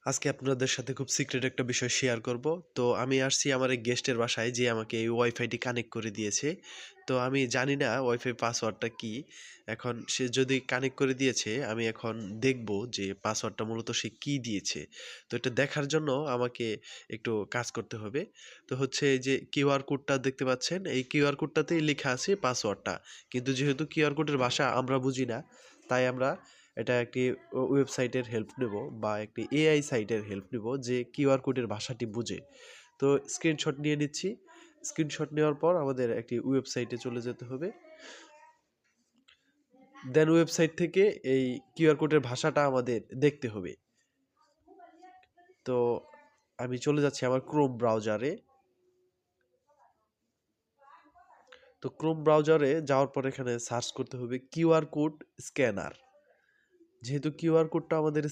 আজকে আপনাদের সাথে খুব সিক্রেট একটা বিষয় শেয়ার করব। তো আমি আসছি আমার এক গেস্টের বাসায়, যে আমাকে এই ওয়াইফাইটি কানেক্ট করে দিয়েছে। তো আমি জানি না ওয়াইফাই পাসওয়ার্ডটা কি। এখন সে যদি কানেক্ট করে দিয়েছে, আমি এখন দেখব যে পাসওয়ার্ডটা মূলত সে কি দিয়েছে। তো এটা দেখার জন্য আমাকে একটু কাজ করতে হবে। তো হচ্ছে এই যে কিউআর কোডটা দেখতে পাচ্ছেন, এই কিউআর কোডটাতেই লেখা আছে পাসওয়ার্ডটা। কিন্তু যেহেতু কিউআর কোডের ভাষা আমরা বুঝি না, তাই আমরা এটা একটি ওয়েবসাইটের হেল্প নেব বা একটি এআই সাইটের হেল্প নেব যে কিউআর কোডের ভাষাটি বুঝে। তো স্ক্রিনশট নিয়ে নিচ্ছি। স্ক্রিনশট নেওয়ার পর আমাদের একটি ওয়েবসাইটে চলে যেতে হবে। দেন ওয়েবসাইট থেকে এই কিউআর কোডের ভাষাটা আমাদের দেখতে হবে। তো আমি চলে যাচ্ছি আমার ক্রোম ব্রাউজারে। তো ক্রোম ব্রাউজারে যাওয়ার পর এখানে সার্চ করতে হবে কিউআর কোড স্ক্যানার। যেহেতু কিউআর কোডটা আমাদের